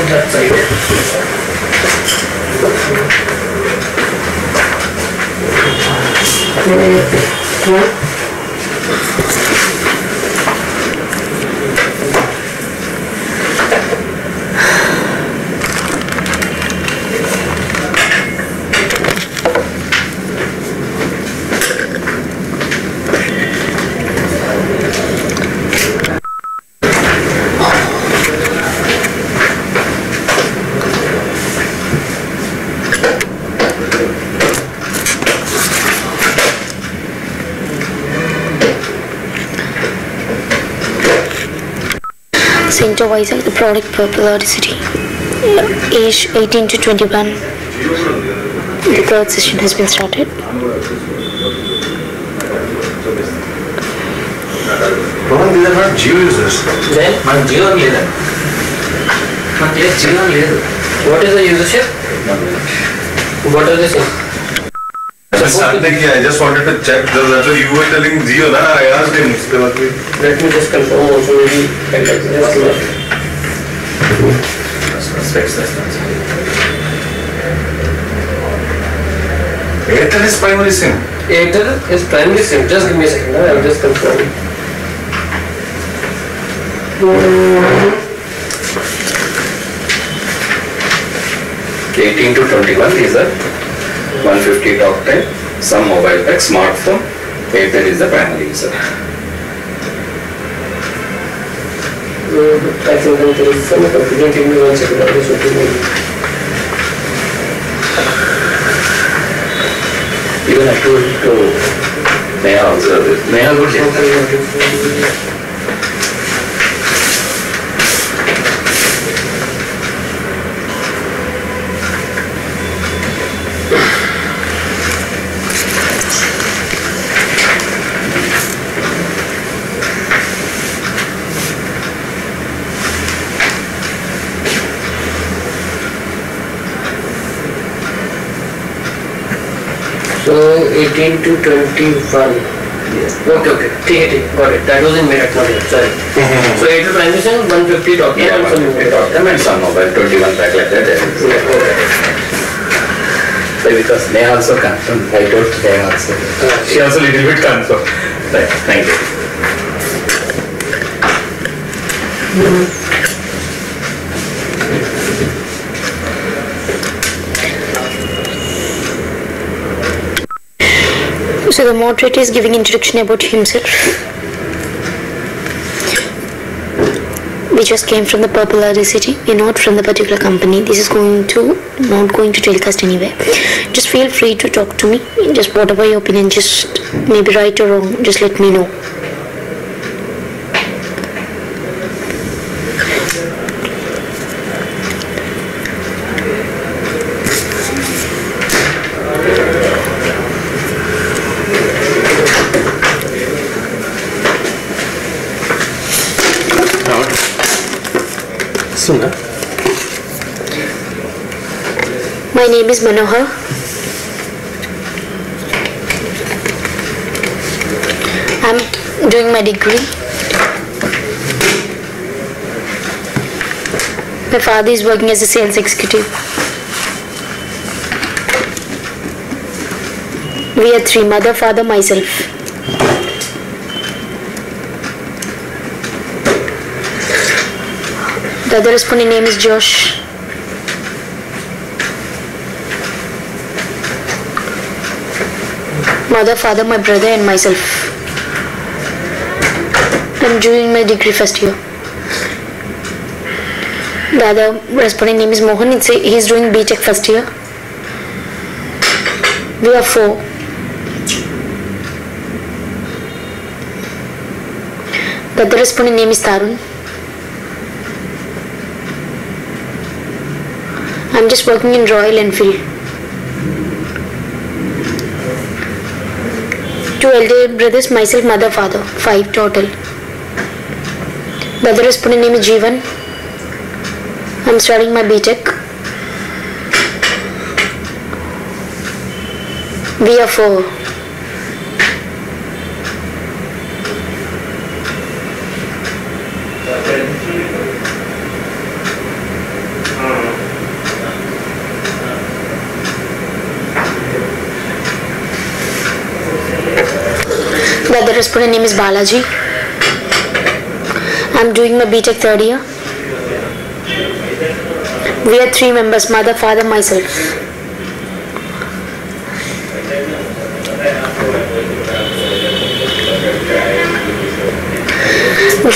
that Center Vizag, the product Purple Audacity. Age 18 to 21. The third session has been started. Rohan, these are not Jio users. Then, Jio leader. Jio leader. What is the usership? What are they saying? I just wanted to check. That's what you were telling Jio, na? I asked him. Let me just confirm also maybe. Airtel is primary SIM. Airtel is primary SIM. Just give me a second. I will just confirm. 18 to 21 is a 150 talk time, some mobile pack, smartphone. Airtel is the primary user. I think there is some confusion. Give me 1 second. I just Even I told to Neha also. Neha would say. So 18 to 21. Yeah. Okay. Take it. Got it. That was in Meerut, not here. Sorry. So 8 to primary SIM, 150 talk time, Yeah, 150 talk time and some mobile, 21 pack like that. Yeah, okay. So because Neha also confirmed, I told Neha also. She also little bit confirmed. Right. Thank you. So the moderator is giving introduction about himself. We just came from the Purple Audacity. We're not from the particular company. This is not going to telecast anywhere. Just feel free to talk to me. Just whatever your opinion, just maybe right or wrong, just let me know. My name is Manohar. I'm doing my degree. My father is working as a sales executive. We are 3: mother, father, myself. The other responding name is Josh. Mother, father, my brother and myself. I'm doing my degree first year. The other responding name is Mohan. He's doing BTech first year. We are 4. The other responding name is Tarun. I'm just working in Royal Enfield. 2 elder brothers, myself, mother, father. 5 total. The other respondent name is Jeevan. I'm studying my BTech. We are 4. respondent name is Balaji. I'm doing my BTech third year. We are 3 members, mother, father, myself.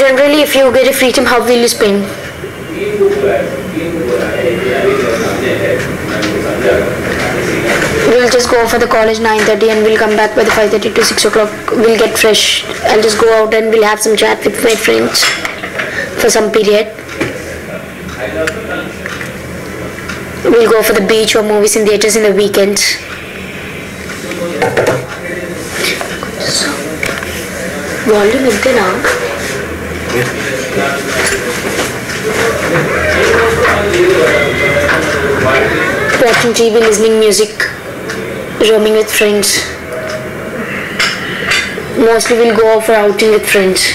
Generally, if you get a free time, how will you spend? We'll just go for the college 9:30 and we'll come back by the 5:30 to 6 o'clock. We'll get fresh. I'll just go out and we'll have some chat with my friends for some period. We'll go for the beach or movies in theatres in the weekends. Volume is there now. Watching TV, listening music, roaming with friends. Mostly we'll go out for outing with friends.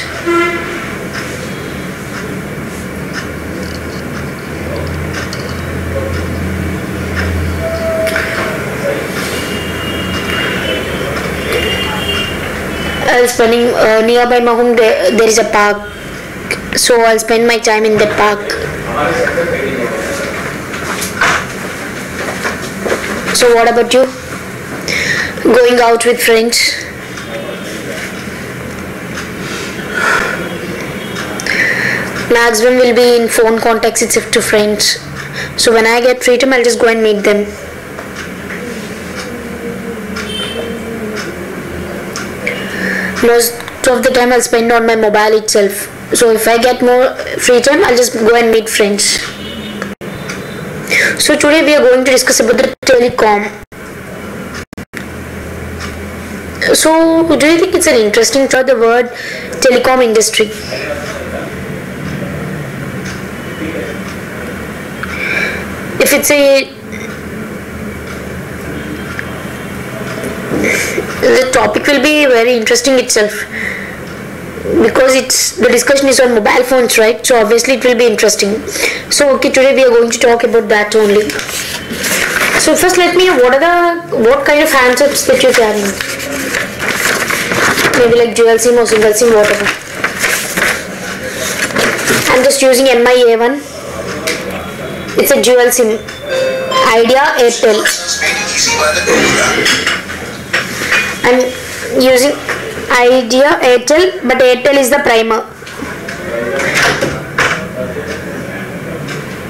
Spending nearby my home there is a park, so I'll spend my time in that park. So what about you? Going out with friends? Maximum will be in phone contacts except to friends. So when I get free time, I'll just go and meet them. Most of the time I'll spend on my mobile itself. So if I get more free time, I'll just go and meet friends. So today we are going to discuss about the telecom. So do you think it's an interesting thought, the word telecom industry? If it's the topic will be very interesting itself, because the discussion is on mobile phones, right? So obviously it will be interesting. So okay, today we are going to talk about that only. So first let me know what kind of handsets that you're carrying. Maybe like dual SIM or single SIM, whatever. I'm just using MI A1. It's a dual SIM. Idea Airtel. I'm using Idea Airtel, but Airtel is the primer.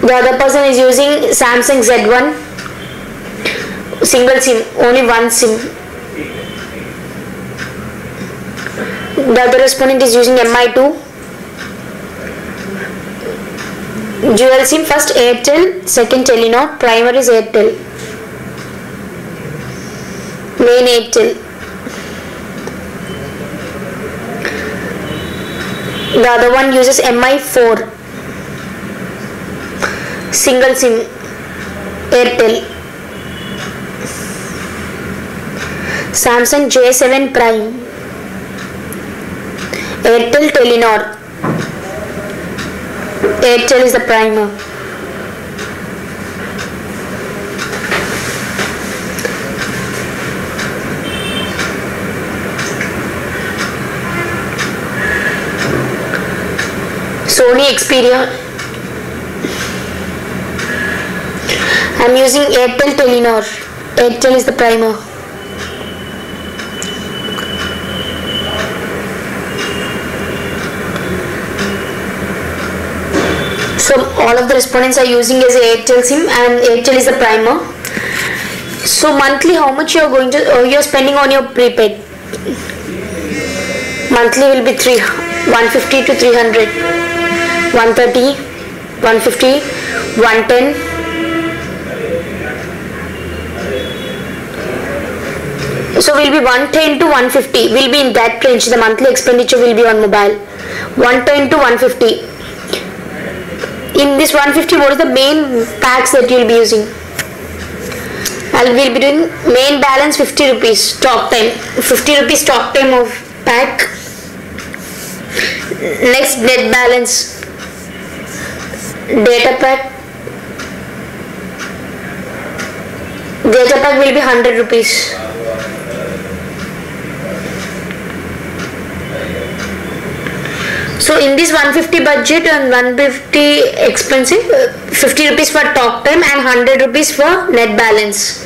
The other person is using Samsung Z1, single SIM, only one SIM. The other respondent is using MI2, dual SIM, first Airtel, second Telenor, primer is Airtel, main Airtel. The other one uses MI4, single SIM, Airtel. Samsung J7 Prime, Airtel, Telenor. Airtel is the primer. Sony Xperia. I'm using Airtel, Telenor. Airtel is the primer. So all of the respondents are using as Airtel SIM, and Airtel is the primer. So monthly, how much you're spending on your prepaid? Monthly will be 150 to 300, 130, 150, 110. So will be 110 to 150. Will be in that range. The monthly expenditure will be on mobile. 110 to 150. In this 150, what is the main packs that you will be using? I will be doing main balance 50 rupees talk time. 50 rupees talk time of pack. Next net balance data pack. Data pack will be 100 rupees. So in this 150 budget and 150 expensive, 50 rupees for talk time and 100 rupees for net balance.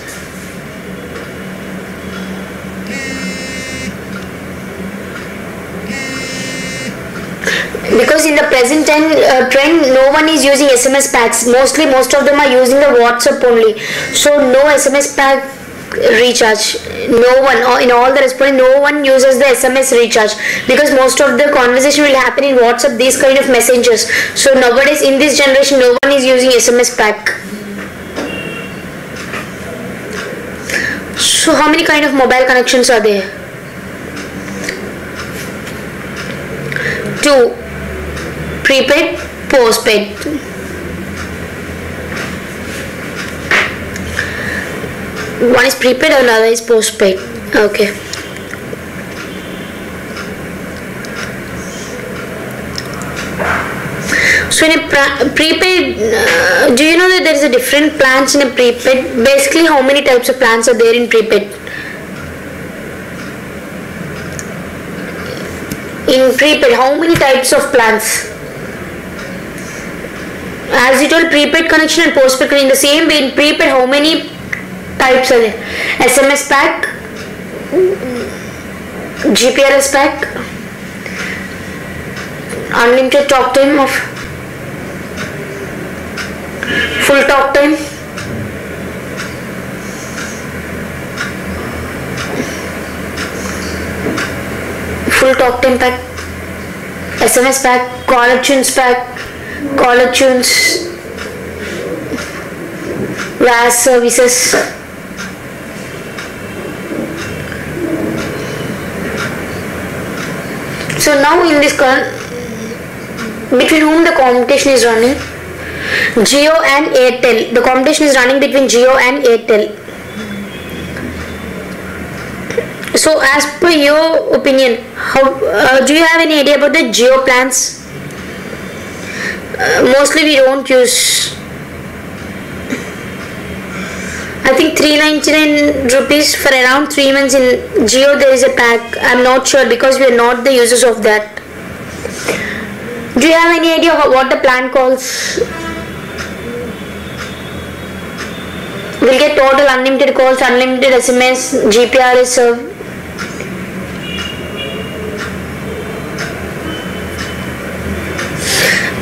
Because in the present trend, no one is using SMS packs. Most of them are using the WhatsApp only. So no SMS pack recharge. No one, or in all the respondents, no one uses the SMS recharge because most of the conversation will happen in WhatsApp, these kind of messengers. So nowadays in this generation, no one is using SMS pack. So how many kind of mobile connections are there? 2. Prepaid, postpaid. One is prepaid and another is postpaid. Okay. So in a prepaid, do you know that there is a different plans in a prepaid? Basically, how many types of plans are there in prepaid? In prepaid, how many types of plans? As you told, prepaid connection and postpaid connection. In the same way, in prepaid, how many types are there? SMS pack, GPRS pack, unlimited talk time of full talk time, full talk time pack, SMS pack, caller tunes pack, caller tunes, VAS services. So now in this between whom the competition is running? Jio and Airtel. The competition is running between Jio and Airtel. So as per your opinion, how do you have any idea about the Jio plans? Mostly we don't use. I think 399 rupees for around 3 months in Jio there is a pack. I'm not sure because we are not the users of that. Do you have any idea what the plan calls? We'll get total unlimited calls, unlimited SMS, GPRS serve.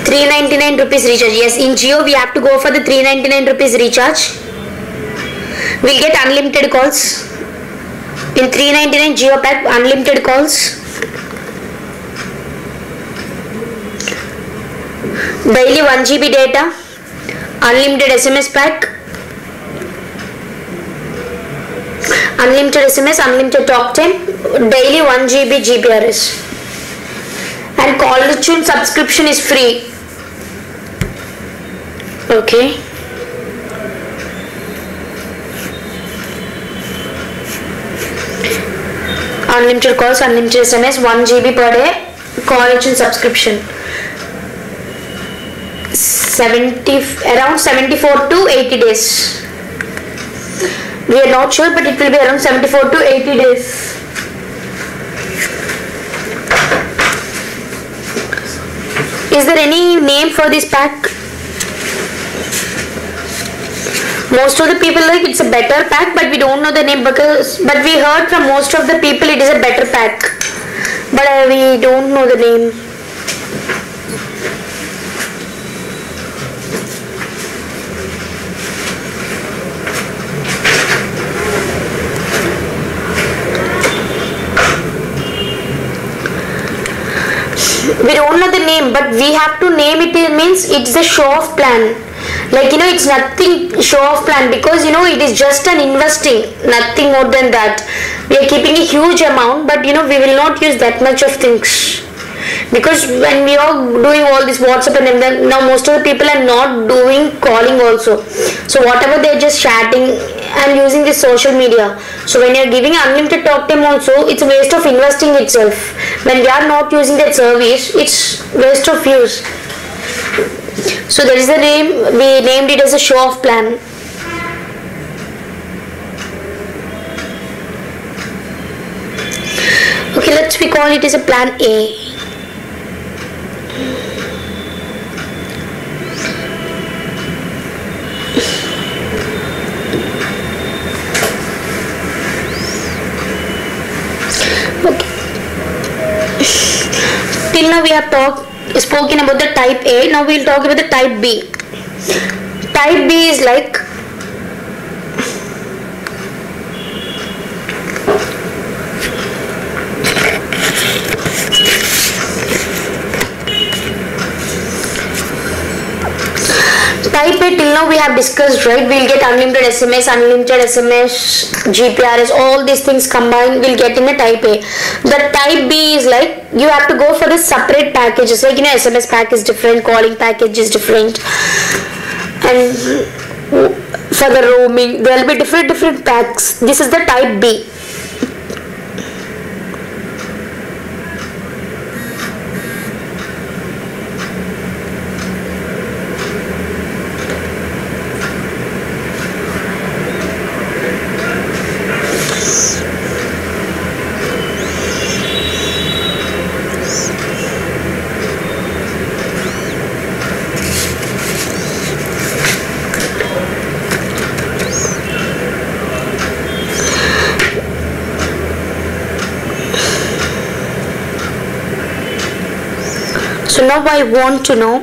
₹399 recharge. Yes, in Jio we have to go for the ₹399 recharge. We'll get unlimited calls. In $399 Jio pack, unlimited calls. Daily 1 GB data, unlimited SMS pack, unlimited SMS, unlimited talk time, daily 1 GB GPRS, and call to tune subscription is free. Okay. Unlimited calls, unlimited SMS, 1 GB per day, call to tune subscription. Around 74 to 80 days. We are not sure, but it will be around 74 to 80 days. Is there any name for this pack? Most of the people like it's a better pack, but we don't know the name but we heard from most of the people it is a better pack, but we don't know the name. We don't know the name, but we have to name it. It means it's a show-off plan. Like, it's nothing show-off plan because, it is just an investing, nothing more than that. We are keeping a huge amount, but, we will not use that much of things. Because when we are doing all this WhatsApp and then now most of the people are not doing calling also. So whatever they're just chatting and using this social media. So when you're giving unlimited talk time also, it's a waste of investing itself. When we are not using that service, it's waste of use. So that is the name, we named it as a show-off plan. Okay, we call it as a plan A. till now we have spoken about the type A. Now we will talk about the type B. Type B is like type A. Till now we have discussed, right? We'll get unlimited SMS, GPRS, all these things combined we'll get in a type A. The type B is like you have to go for the separate packages, like SMS pack is different, calling package is different, and for the roaming there will be different packs. This is the type B. So now I want to know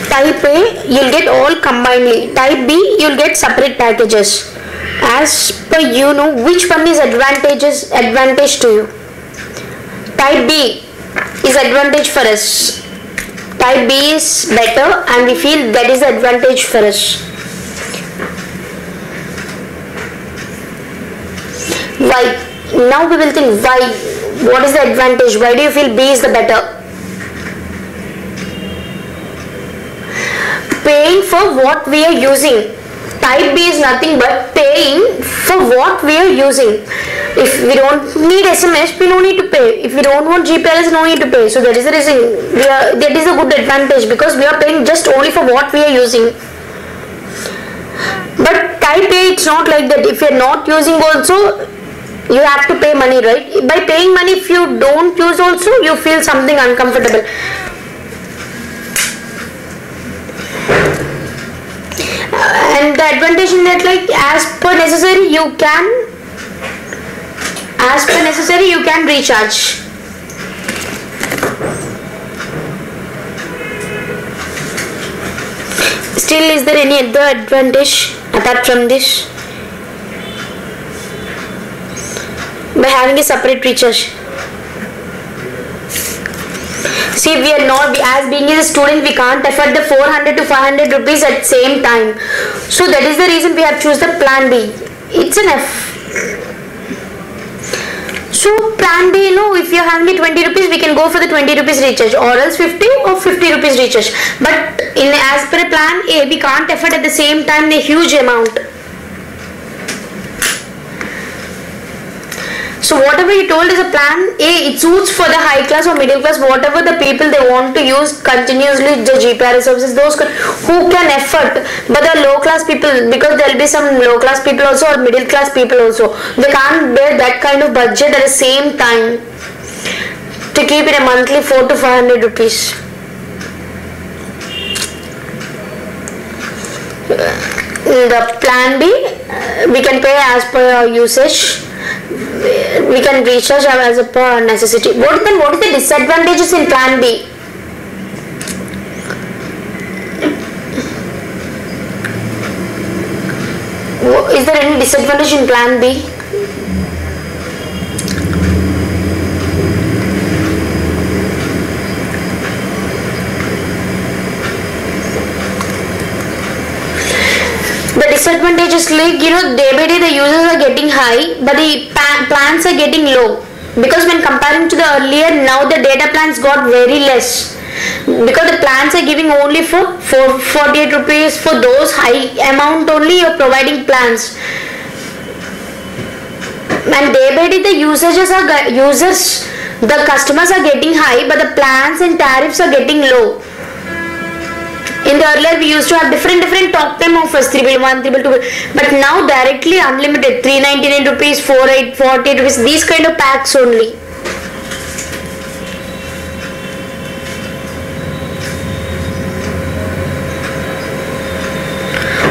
type A you'll get all combinedly, type B you'll get separate packages. As per you know which one is advantage to you. Type B is advantage for us. Type B is better and we feel that is the advantage for us. Why? Now we will think why. What is the advantage? Why do you feel B is the better? Paying for what we are using. Type B is nothing but paying for what we are using. If we don't need SMS, we don't need to pay. If we don't want GPRS, no need to pay. So that is the reason that is a good advantage, because we are paying just only for what we are using. But type A, it's not like that. If you are not using also, you have to pay money, right? By paying money, if you don't use also, you feel something uncomfortable. And the advantage in that, like as per necessary you can recharge. Still, is there any other advantage apart from this? By having a separate recharge. See, we are not, as being a student, we can't afford the 400 to 500 rupees at same time. So that is the reason we have choose the plan B. It's an F. So plan B, if you are having a 20 rupees, we can go for the 20 rupees recharge, or else 50 or 50 rupees recharge. But as per plan A, we can't afford at the same time a huge amount. So whatever you told is a plan A, it suits for the high class or middle class, whatever the people they want to use continuously the GPRS services, those who can afford. But the low class people, because there will be some low class people also or middle class people also, they can't bear that kind of budget at the same time to keep it a monthly 400 to 500 rupees. The plan B, we can pay as per our usage. We can recharge as per necessity. What is the disadvantages in plan B? Is there any disadvantage in plan B? The disadvantage is like, day by day the users are getting high, but the plans are getting low. Because when comparing to the earlier, now the data plans got very less. Because the plans are giving only for 48 rupees, for those high amount only you are providing plans. And day by day the the customers are getting high, but the plans and tariffs are getting low. In the earlier we used to have different talk time offers, 3BL1, 3BL2, but now directly unlimited, 399 rupees, 48 rupees, these kind of packs only.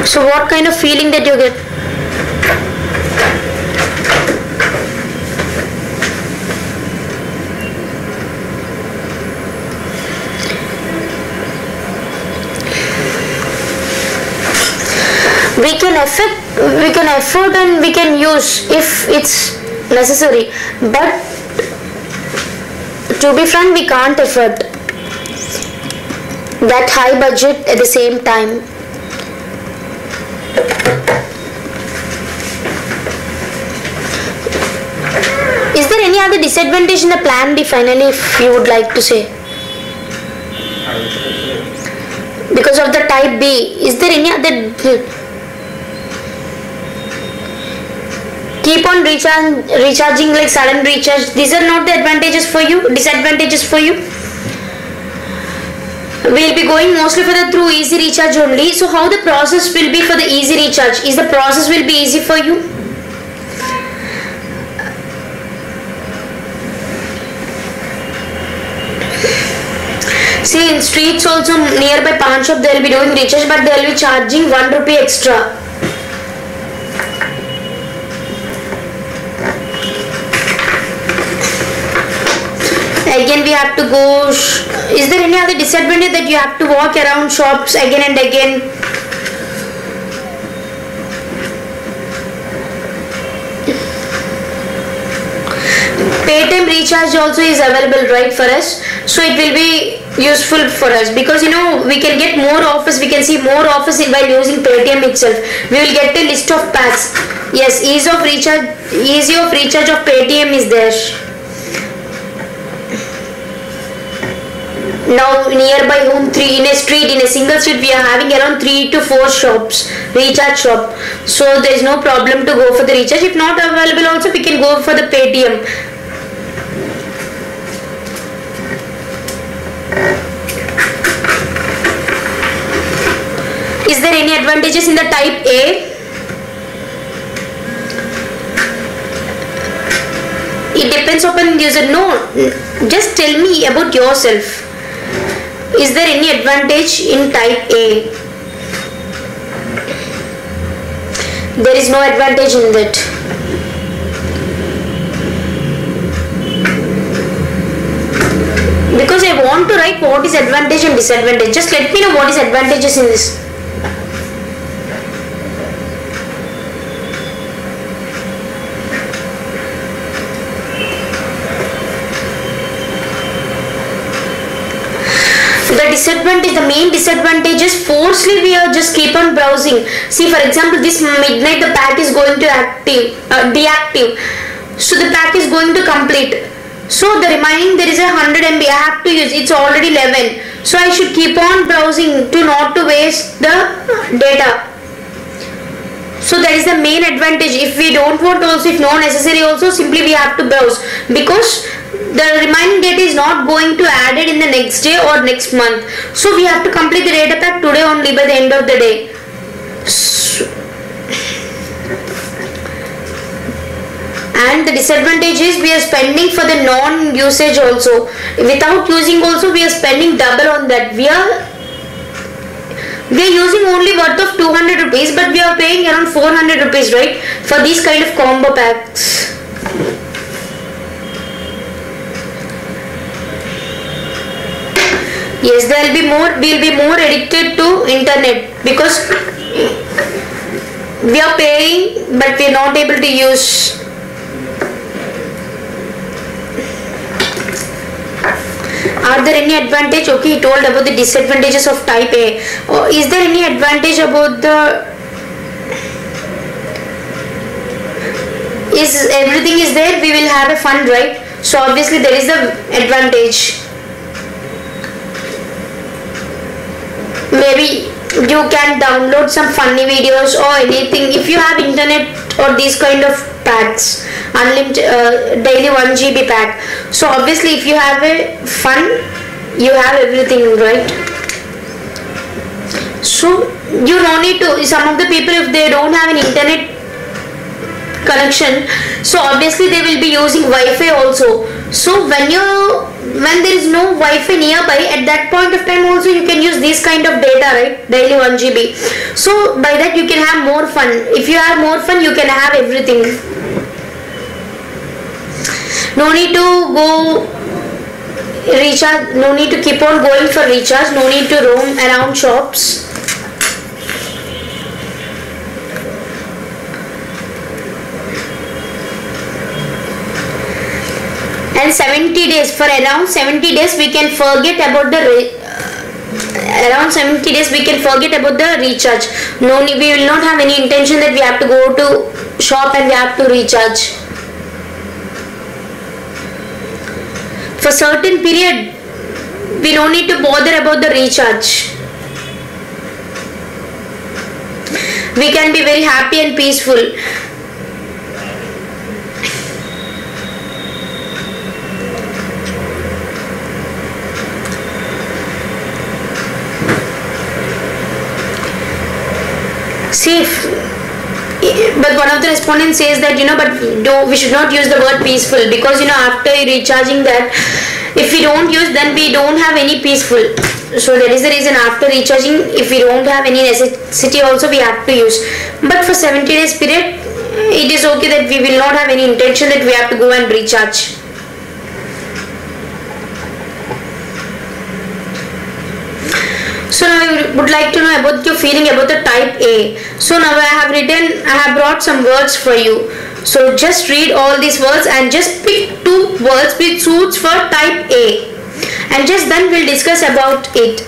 So what kind of feeling that you get? we can afford and we can use if it's necessary, but to be frank, we can't afford that high budget at the same time. Is there any other disadvantage in the plan B finally, if you would like to say? Because of the type B, is there any other? Keep on recharging like sudden recharge. These are not the advantages for you, disadvantages for you. We'll be going mostly for the through easy recharge only. So how the process will be for the easy recharge? Is the process will be easy for you? See, in streets also nearby pawn shop they will be doing recharge, but they will be charging 1 rupee extra. Again we have to go. Is there any other disadvantage that you have to walk around shops again and again? Paytm recharge also is available, right, for us, so it will be useful for us because you know we can get more offers, we can see more offers while using Paytm itself. We will get a list of packs. Yes, ease of recharge of Paytm is there. Now nearby home, in a single street we are having around 3 to 4 shops, recharge shop, so there is no problem to go for the recharge. If not available also we can go for the Paytm. Is there any advantages in the type A? It depends upon user. No, just tell me about yourself. Is there any advantage in type A? There is no advantage in that. Because I want to write what is advantage and disadvantage. Just let me know what is advantages in this. The main disadvantage is forcefully we are just keep on browsing. See, for example, this midnight the pack is going to deactive, so the pack is going to complete. So the remaining there is 100 MB I have to use. It's already 11, so I should keep on browsing to not to waste the data. So that is the main advantage. If we don't want also, if no necessary also, simply we have to browse because the remaining data is not going to add it in the next day or next month. So we have to complete the data pack today only by the end of the day. And the disadvantage is we are spending for the non-usage also. Without using also we are spending double on that. We are using only worth of 200 rupees, but we are paying around 400 rupees, right, for these kind of combo packs. Yes, there will be more. We'll be more addicted to internet because we are paying, but we are not able to use. Are there any advantage? Okay, he told about the disadvantages of type A. Is there any advantage about the? Is everything is there? We will have a fun, right? So obviously there is the advantage. Maybe you can download some funny videos or anything if you have internet or these kind of packs, unlimited daily 1 GB pack. So obviously if you have a fun, you have everything, right? So you don't need to, some of the people if they don't have an internet connection, so obviously they will be using Wi-Fi also. So when there is no Wi-Fi nearby, at that point of time also you can use this kind of data, right? Daily 1 GB. So by that you can have more fun. If you have more fun, you can have everything. No need to go recharge, no need to keep on going for recharge, no need to roam around shops. days. For around 70 days we can forget about the recharge. No, we will not have any intention that we have to go to shop and we have to recharge. For certain period we don't need to bother about the recharge. We can be very happy and peaceful. See, but one of the respondents says that, we should not use the word peaceful, because after recharging that, if we don't use, then we don't have any peaceful. So that is the reason, after recharging, if we don't have any necessity also, we have to use. But for 70 days period, it is okay that we will not have any intention that we have to go and recharge. So now I would like to know about your feeling about the type A. So now I have brought some words for you. So just read all these words and just pick 2 words which suits for type A. And just then we'll discuss about it.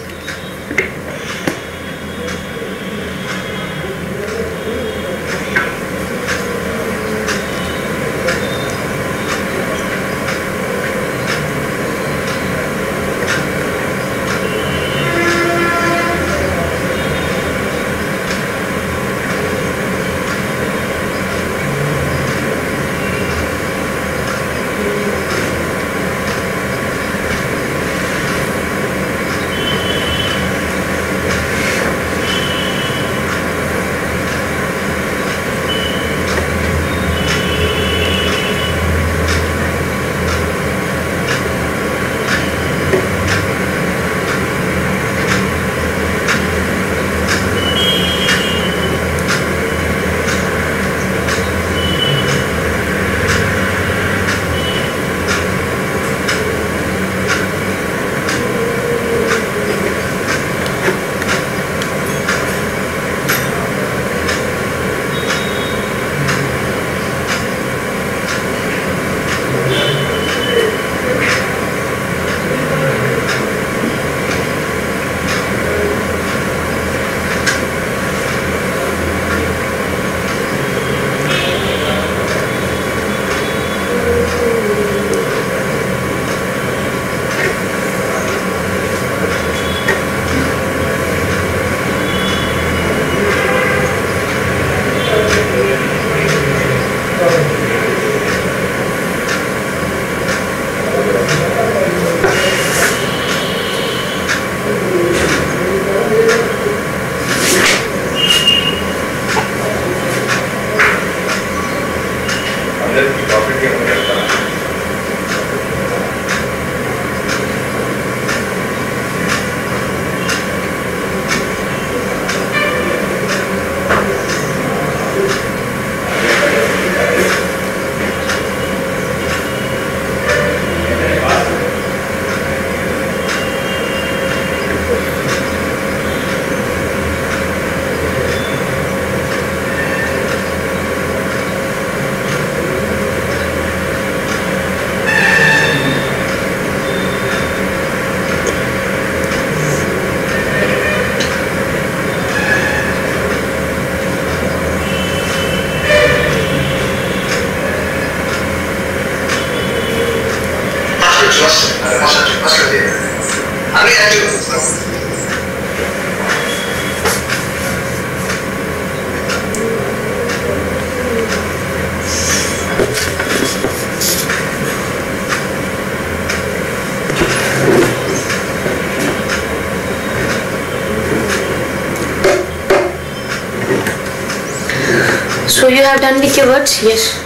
So you have done with your words? Yes.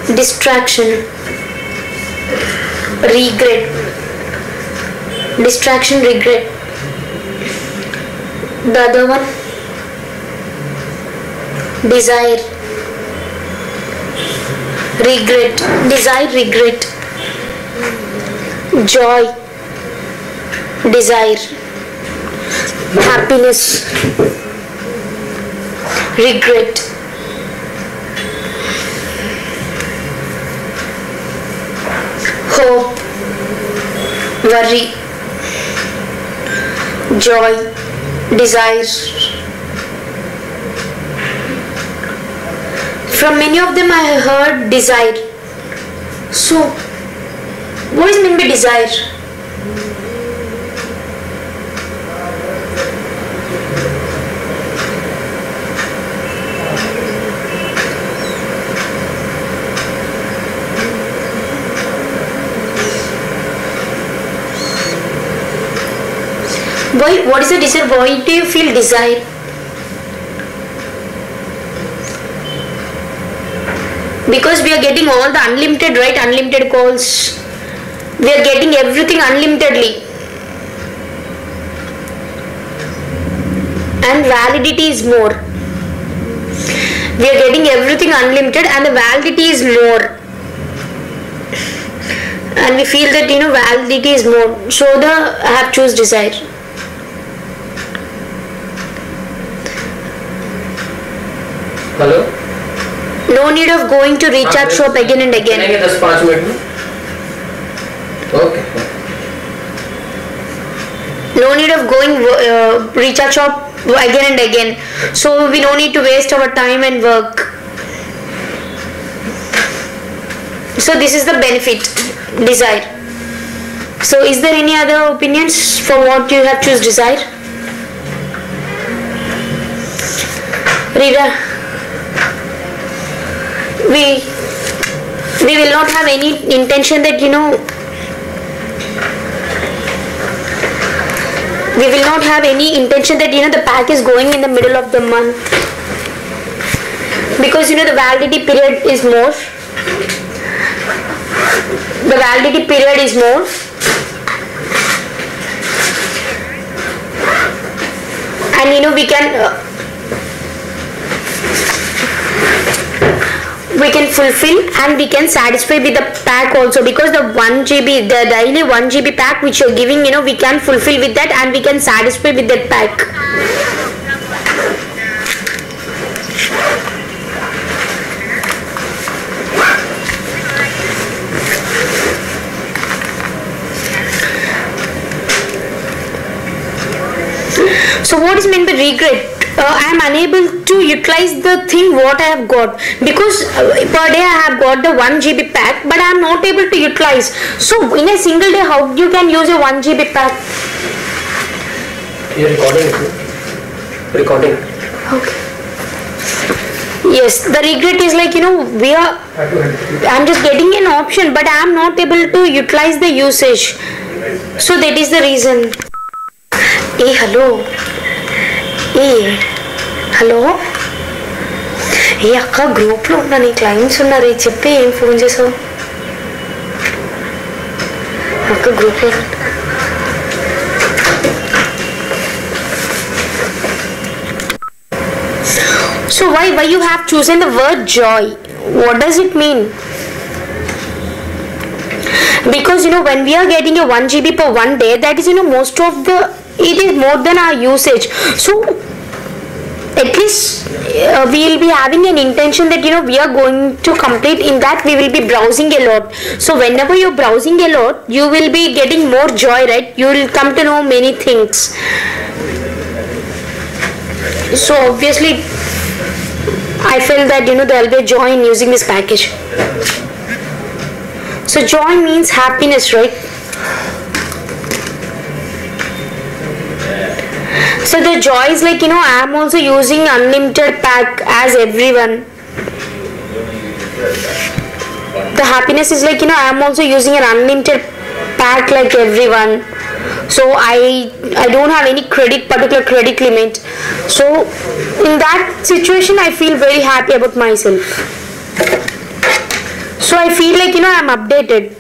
Distraction. Regret. Distraction, regret. The other one? Desire. Regret. Desire, regret. Joy. Desire. Happiness. Regret. hope, worry, joy, desire. From many of them I have heard desire. So, what is meant by desire? Why? What is the desire? Why do you feel desire? Because we are getting all the unlimited, right? Unlimited calls. We are getting everything unlimitedly. And validity is more. We are getting everything unlimited and the validity is more. And we feel that validity is more. So I have choose desire. Hello? No need of going to recharge shop again and again. Can I get 5 minutes? Okay. No need of going recharge shop again and again. So we no need to waste our time and work. So this is the benefit, desire. So is there any other opinions for what you have choose desire? Rita, we will not have any intention that we will not have any intention that the pack is going in the middle of the month, because the validity period is more. The validity period is more. And we can fulfill and we can satisfy with the pack also, because the 1 GB, the daily 1 GB pack which you're giving, we can fulfill with that and we can satisfy with that pack. So what is meant by regret? I am unable to utilize the thing what I have got, because per day I have got the 1 GB pack, but I am not able to utilize. So in a single day, how you can use a 1 GB pack? You are recording it. Recording. Okay. Yes, the regret is like I'm just getting an option, but I am not able to utilize the usage. So that is the reason. Hey, hello. Hey, hello. Hey, akka group lo unna nee clients unnare cheppi em phone chesavu akka group lo. So why you have chosen the word joy? What does it mean? Because when we are getting a 1 GB per 1 day, that is most of it is more than our usage. So at least we will be having an intention that we are going to complete. In that we will be browsing a lot. So whenever you're browsing a lot, you will be getting more joy, right? You will come to know many things. So obviously I feel that there will be a joy in using this package. So joy means happiness, right? So the joy is like I am also using unlimited pack as everyone. The happiness is like I am also using an unlimited pack like everyone. So I don't have any particular credit limit. So in that situation I feel very happy about myself. So I feel like I am updated.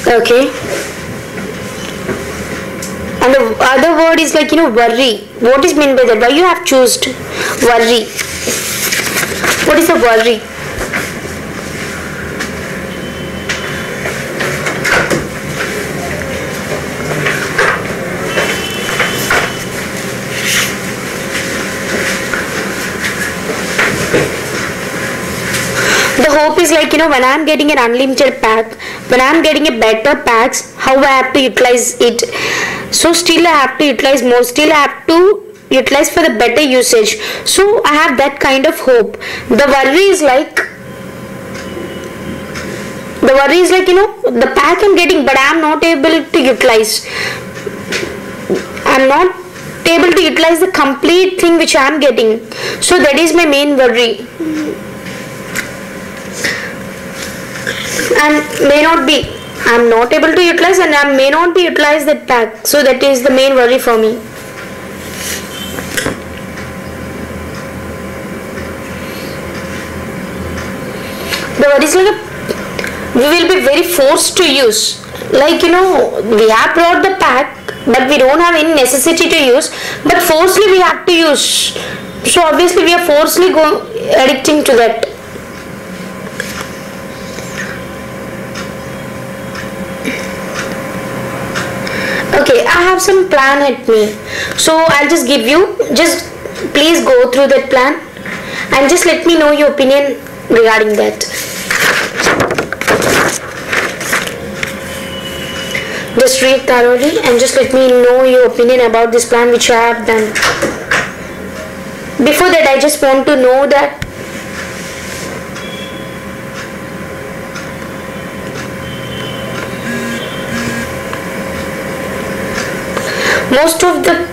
Okay. And the other word is like worry. What is meant by that? Why you have chosen worry? What is the worry? The hope is like, when I am getting an unlimited pack, when I am getting a better packs, how I have to utilize it. So still I have to utilize more, still I have to utilize for the better usage. So I have that kind of hope. The worry is like, the pack I'm getting, but I am not able to utilize. I'm not able to utilize the complete thing which I am getting. So that is my main worry. And I'm not able to utilize, and I may not be utilize that pack. So that is the main worry for me. The worry is like we will be very forced to use. Like, we have brought the pack, but we don't have any necessity to use, but forcefully we have to use. So obviously we are forcefully addicting to that. Okay, I have some plan at me. So I'll just give you, just please go through that plan and just let me know your opinion regarding that. Just read thoroughly and just let me know your opinion about this plan which I have done. Before that, I just want to know that most of the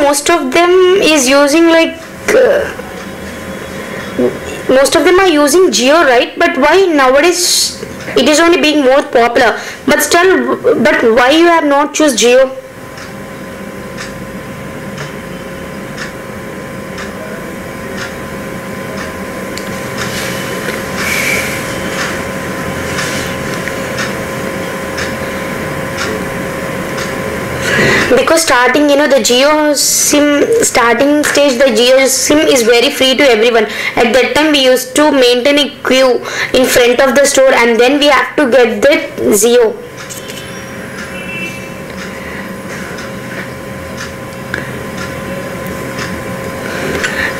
most of them is using like most of them are using Jio, right? But why nowadays it is only being more popular? But still, but why you have not choose Jio? Because starting, the Jio SIM starting stage, the Jio SIM is very free to everyone. At that time we used to maintain a queue in front of the store, and then we have to get that Jio.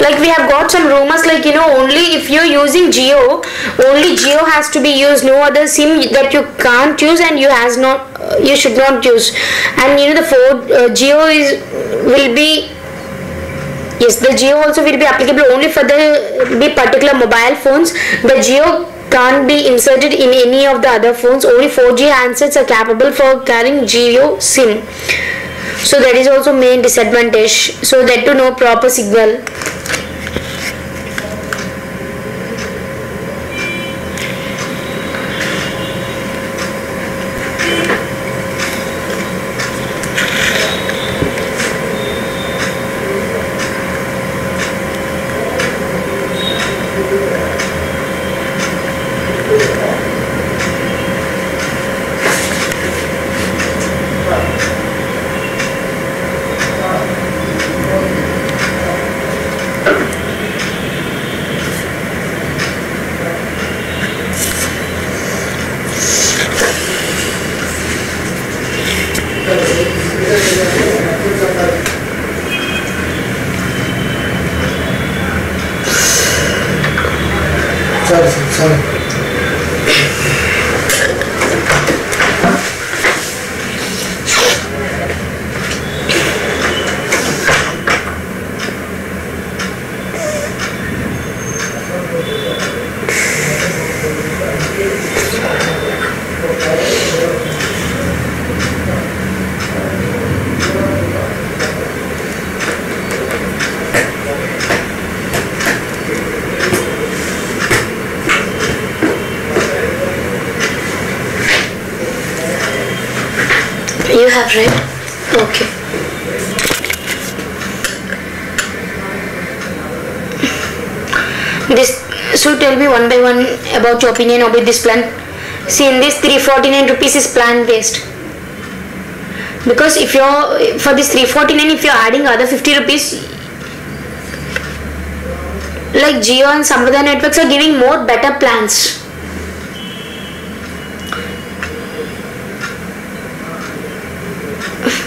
Like we have got some rumors like, only if you're using Jio, only Jio has to be used, no other SIM that you can't use and you should not use. And the Jio will be, yes, the Jio also will be applicable only for the particular mobile phones. The Jio can't be inserted in any of the other phones. Only 4G handsets are capable for carrying Jio SIM. So that is also main disadvantage. So that to know proper signal. Sorry. You have read? Okay. So tell me one by one about your opinion about this plan. See, in this 349 rupees is plan based. Because if you're, for this 349, if you're adding other 50 rupees, like Jio and Sampradaya networks are giving more better plans.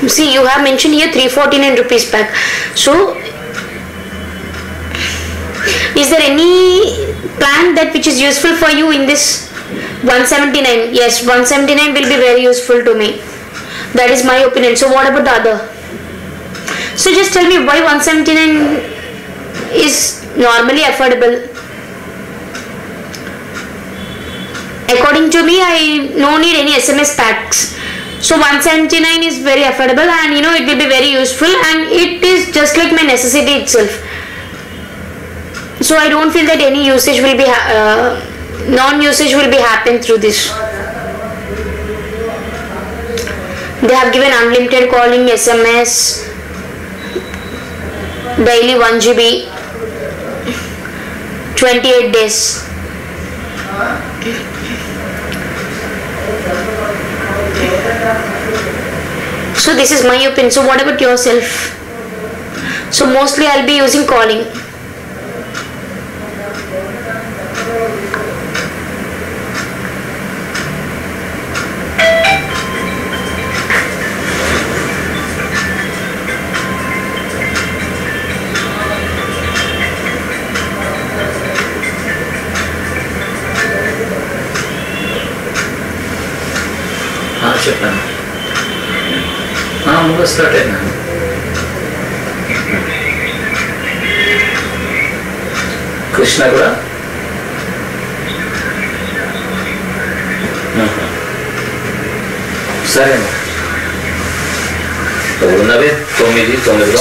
See, you have mentioned here 349 rupees pack. So, is there any plan that which is useful for you in this 179? Yes, 179 will be very useful to me. That is my opinion. So, what about the other? So, just tell me why 179 is normally affordable. According to me, I no need any SMS packs. So 179 is very affordable, and it will be very useful, and it is just like my necessity itself. So I don't feel that any usage will be non-usage will be happen through this. They have given unlimited calling, SMS, daily 1 GB, 28 days. So this is my opinion. So what about yourself? So mostly I'll be using calling. చెప్పాను ముందు start అయినా కృష్ణ కూడా సరే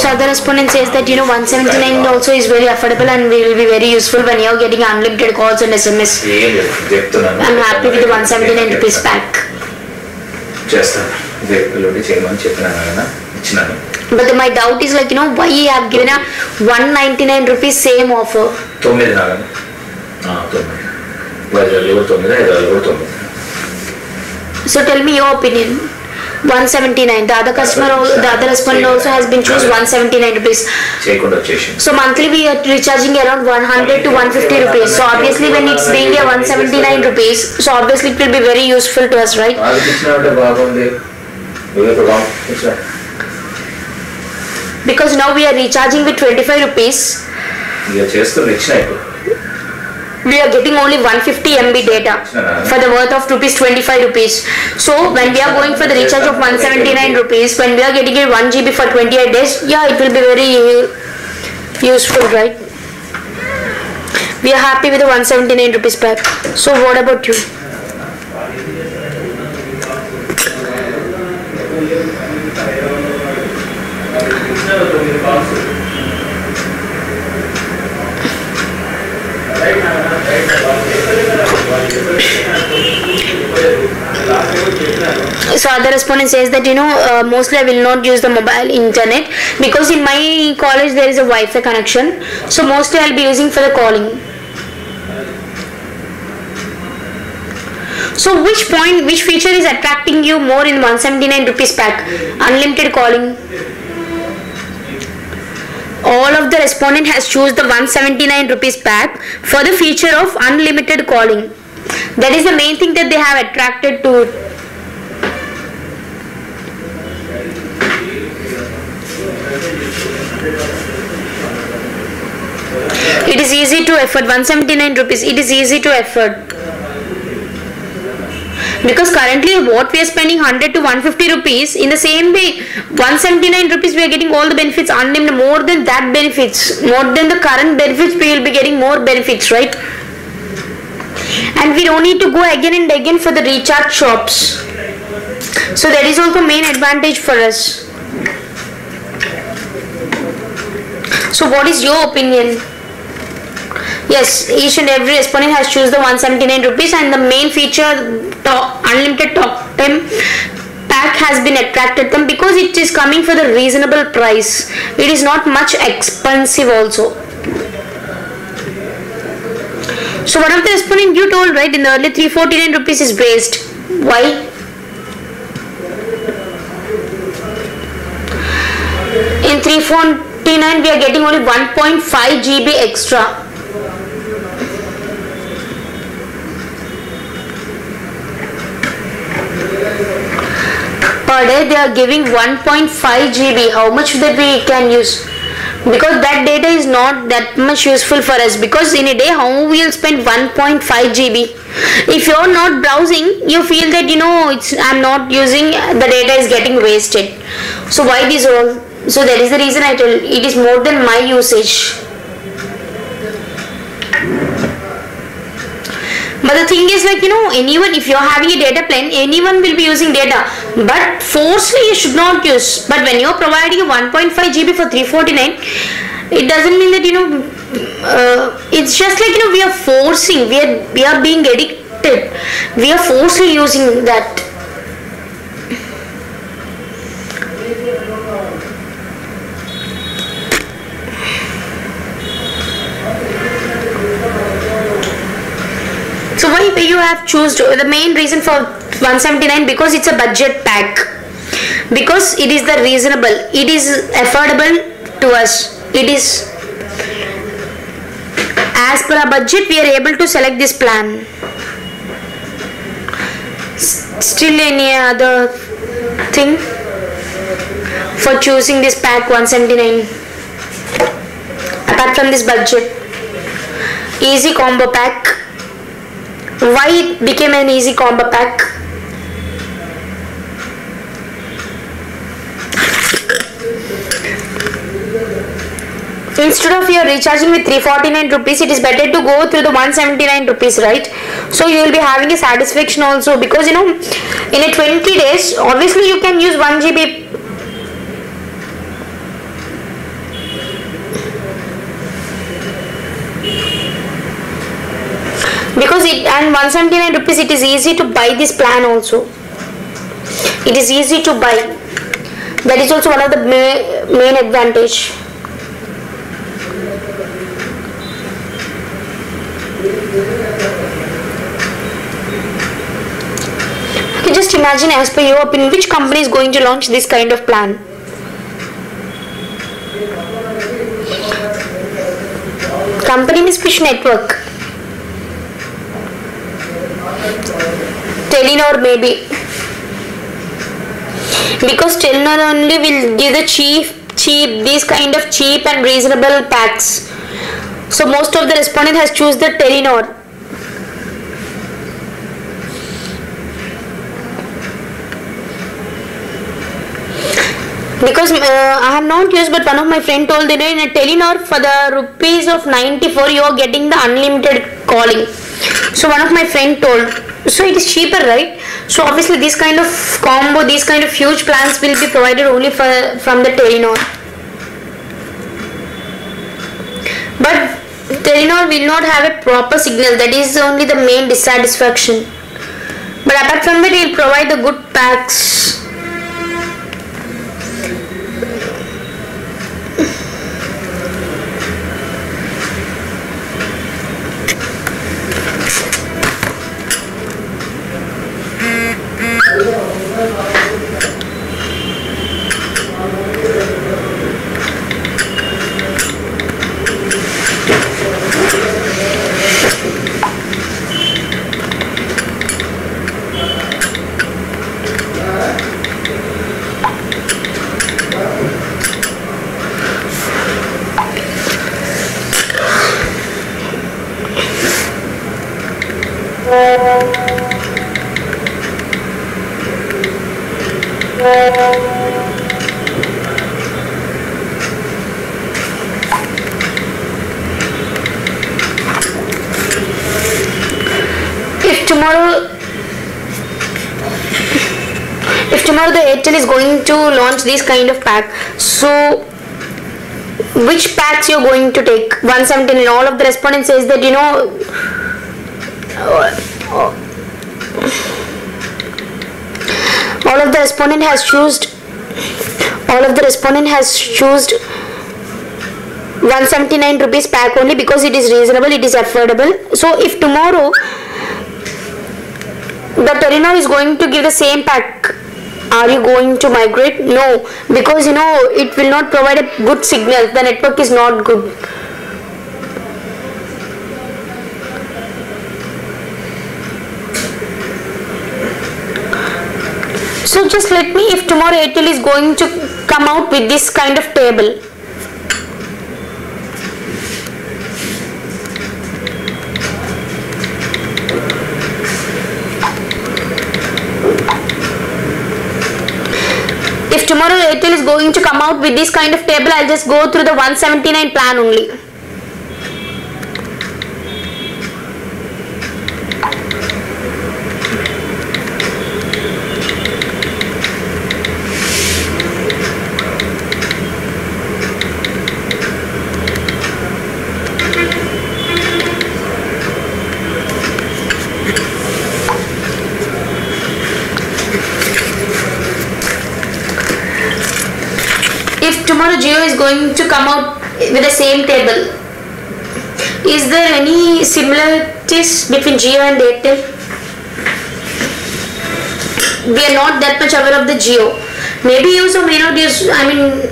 So other respondent says that 179 also is very affordable and will be very useful when you are getting unlimited calls and SMS. I'm happy with the 179 rupees pack. But my doubt is like why you have given a 199 rupees same offer. So tell me your opinion. 179. The other respondent also has been choose 179 rupees. So monthly we are recharging around 100 to 150 rupees. So obviously when it's being a 179 rupees, so obviously it will be very useful to us, right? Because now we are recharging with 25 rupees. We are getting only 150 MB data for the worth of ₹25 rupees. So when we are going for the recharge of 179 rupees, when we are getting it 1 GB for 28 days, yeah, it will be very useful, right? We are happy with the 179 rupees pack. So what about you? So other respondent says that mostly I will not use the mobile internet because in my college there is a Wi-Fi connection. So mostly I'll be using for the calling. So which feature is attracting you more in 179 rupees pack? Unlimited calling. All of the respondent has choose the 179 rupees pack for the feature of unlimited calling. That is the main thing that they have attracted to. It is easy to afford 179 rupees. It is easy to afford. Because currently what we are spending 100 to 150 rupees, in the same way 179 rupees we are getting all the benefits unlimited, more than that benefits, more than the current benefits we will be getting more benefits, right? And we don't need to go again and again for the recharge shops. So that is also main advantage for us. So what is your opinion? Yes, each and every respondent has choose the 179 rupees and the main feature unlimited talk time pack has been attracted them because it is coming for the reasonable price. It is not much expensive also. So one of the respondent you told right in the early 349 rupees is waste. Why? In 349 we are getting only 1.5 GB extra. Per day where they are giving 1.5 GB, how much that we can use? Because that data is not that much useful for us, because in a day how we will spend 1.5 GB. If you are not browsing, you feel that I'm not using, the data is getting wasted. So why this all? So that is the reason I tell it is more than my usage. But the thing is, like, anyone, if you're having a data plan, anyone will be using data. But forcefully you should not use. But when you're providing a 1.5 GB for 349, it doesn't mean that, it's just like, we are forcing, we are being addicted. We are forcefully using that. So why you have chosen the main reason for 179? Because it's a budget pack, because it is the reasonable, it is affordable to us, it is as per our budget. We are able to select this plan. Still any other thing for choosing this pack 179 apart from this budget? Easy combo pack. Why it became an easy combo pack? Instead of you're recharging with 349 rupees, it is better to go through the 179 rupees, right? So you will be having a satisfaction also, because in a 20 days, obviously you can use 1 GB. Because and 179 rupees, it is easy to buy this plan also. It is easy to buy. That is also one of the main advantage. Okay, just imagine, as per your opinion, which company is going to launch this kind of plan? Company means which network? Telenor maybe, because Telenor only will give the these kind of cheap and reasonable packs. So most of the respondent has choose the Telenor. Because I have not used, but one of my friend told that in a Telenor for the rupees of 94 you are getting the unlimited calling. So one of my friend told, so it is cheaper, right? So obviously this kind of combo, these kind of huge plans will be provided only from the Telenor. But Telenor will not have a proper signal. That is only the main dissatisfaction. But apart from that, it will provide the good packs. If tomorrow the Airtel is going to launch this kind of pack, so which packs you're going to take? 117. All of the respondents says that all of the respondent has chosen 179 rupees pack only, because it is reasonable, it is affordable. So if tomorrow the Telenor is going to give the same pack, are you going to migrate? No, because it will not provide a good signal. The network is not good. So just let me, if tomorrow Airtel is going to come out with this kind of table, if tomorrow Airtel is going to come out with this kind of table, I'll just go through the 179 plan only. If tomorrow Jio is going to come out with the same table, is there any similarities between Jio and Airtel? We are not that much aware of the Jio. Maybe you also may not use, I mean,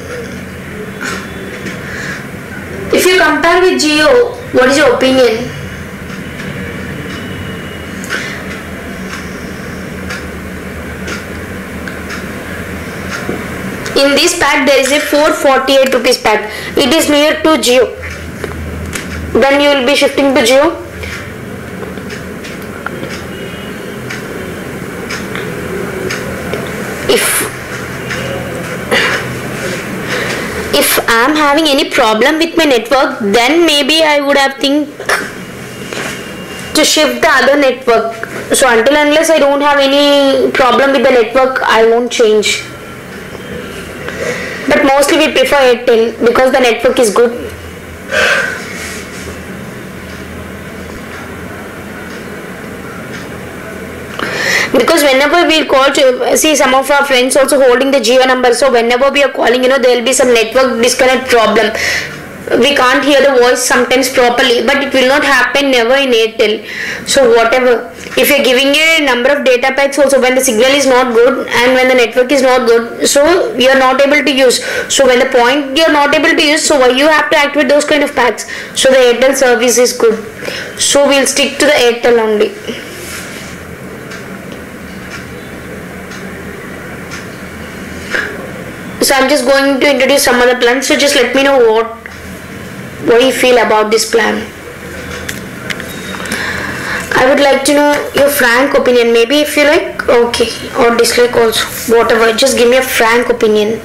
if you compare with Jio, what is your opinion? In this pack there is a 448 rupees pack. It is near to Jio. Then you will be shifting to Jio. If I am having any problem with my network, then maybe I would have think to shift the other network. So until unless I don't have any problem with the network, I won't change. But mostly we prefer Airtel because the network is good. Because whenever we call to see, some of our friends also holding the Jio number, so whenever we are calling, there will be some network disconnect problem. We can't hear the voice sometimes properly, but it will not happen never in Airtel. So whatever, if you're giving a number of data packs also, when the signal is not good and when the network is not good, so you are not able to use. So when the point you are not able to use, so you have to activate those kind of packs. So the Airtel service is good. So we'll stick to the Airtel only. So I'm just going to introduce some other plans. So just let me know what you feel about this plan. I would like to know your frank opinion. Maybe if you like, okay, or dislike also, whatever. Just give me a frank opinion.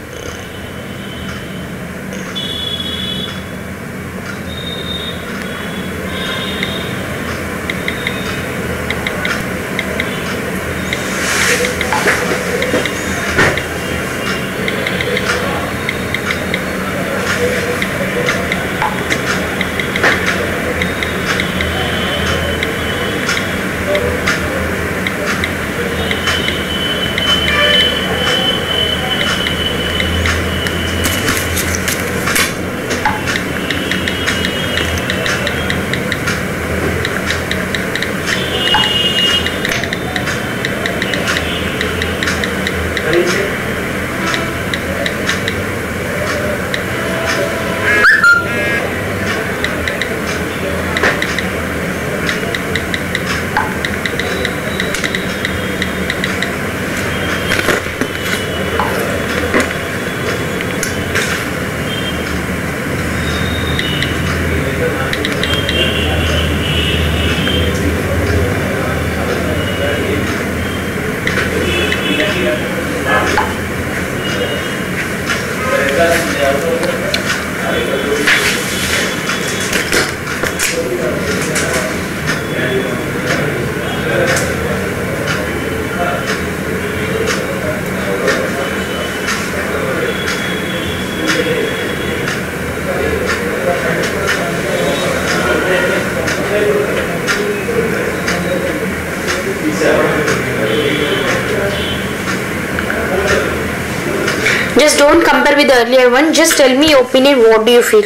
Just don't compare with the earlier one. Just tell me your opinion. What do you feel?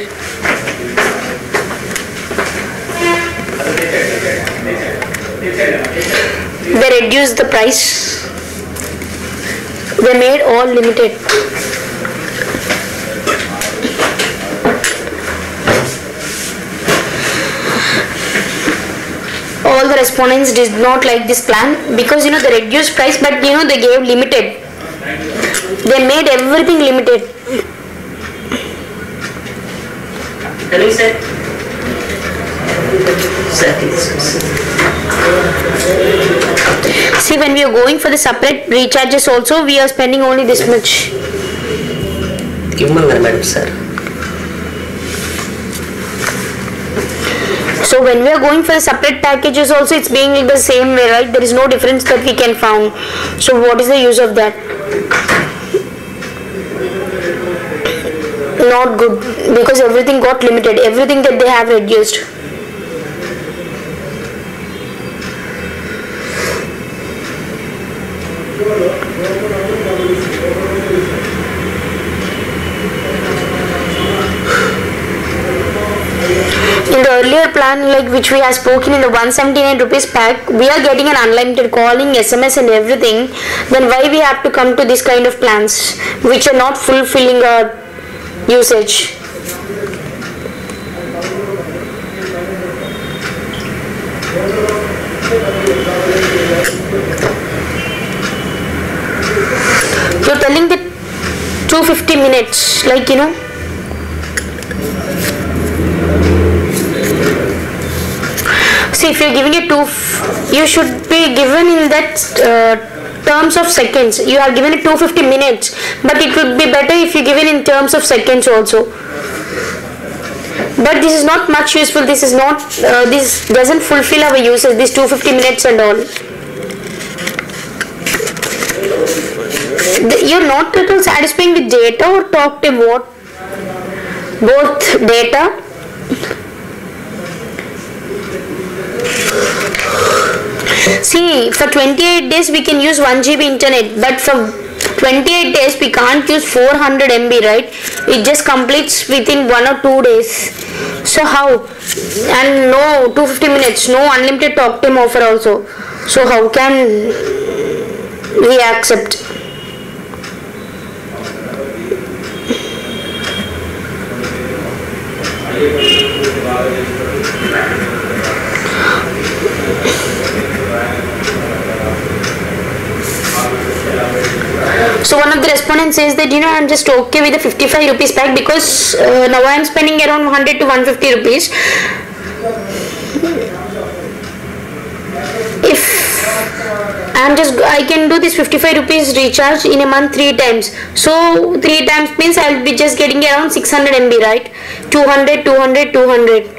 They reduced the price. They made all limited. All the respondents did not like this plan because they reduced price, but they gave limited. They made everything limited. Hello, sir. See, when we are going for the separate recharges also, we are spending only this much. Madam, sir. So when we are going for the separate packages also, it's being the same way, right? There is no difference that we can found. So what is the use of that? Not good, because everything got limited, everything that they have reduced. In the earlier plan, like which we have spoken in the 179 rupees pack, we are getting an unlimited calling, SMS and everything. Then why we have to come to this kind of plans which are not fulfilling our usage? You're telling that 250 minutes, like see, if you're giving it you should be given in that terms of seconds. You are given it 250 minutes, but it would be better if you give it in terms of seconds also. But this is not much useful. This is not. This doesn't fulfill our usage. This 250 minutes and all. You're not at all satisfying with data or talk time. What? Both data. See, for 28 days we can use 1 GB internet, but for 28 days we can't use 400 MB, right? It just completes within 1 or 2 days. So how? And no 250 minutes, no unlimited talk time offer also. So how can we accept? So one of the respondents says that I'm just okay with the 55 rupees pack because now I am spending around 100 to 150 rupees. If I can do this 55 rupees recharge in a month 3 times. So 3 times means I will be just getting around 600 MB, right? 200, 200, 200.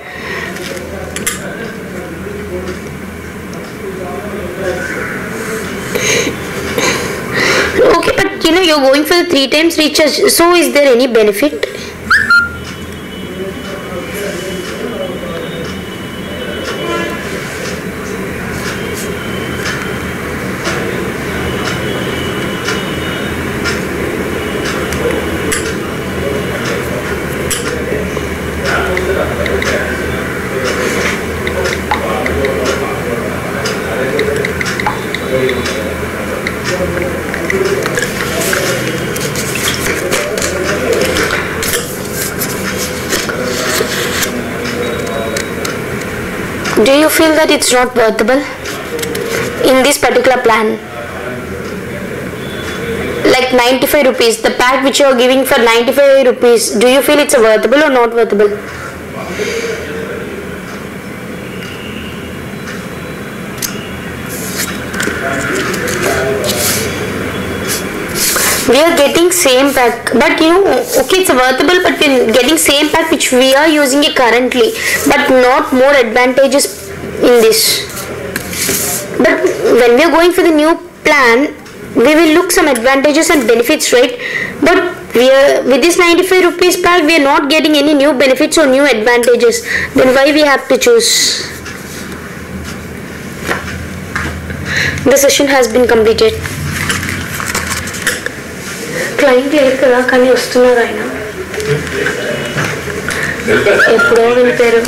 Okay, but you're going for the 3 times recharge. So is there any benefit? Do you feel that it's not worthwhile in this particular plan? Like 95 rupees, the pack which you are giving for 95 rupees, do you feel it's worthwhile or not worthwhile? We are getting same pack, but okay, it's worthwhile, but we're getting same pack which we are using it currently, but not more advantages in this. But when we are going for the new plan, we will look some advantages and benefits, right? But with this 95 rupees pack, we are not getting any new benefits or new advantages. Then why we have to choose? The session has been completed. Client లేదు కదా కానీ వస్తున్నారు ఆయన ఎప్పుడో వెళ్ళిపోయారు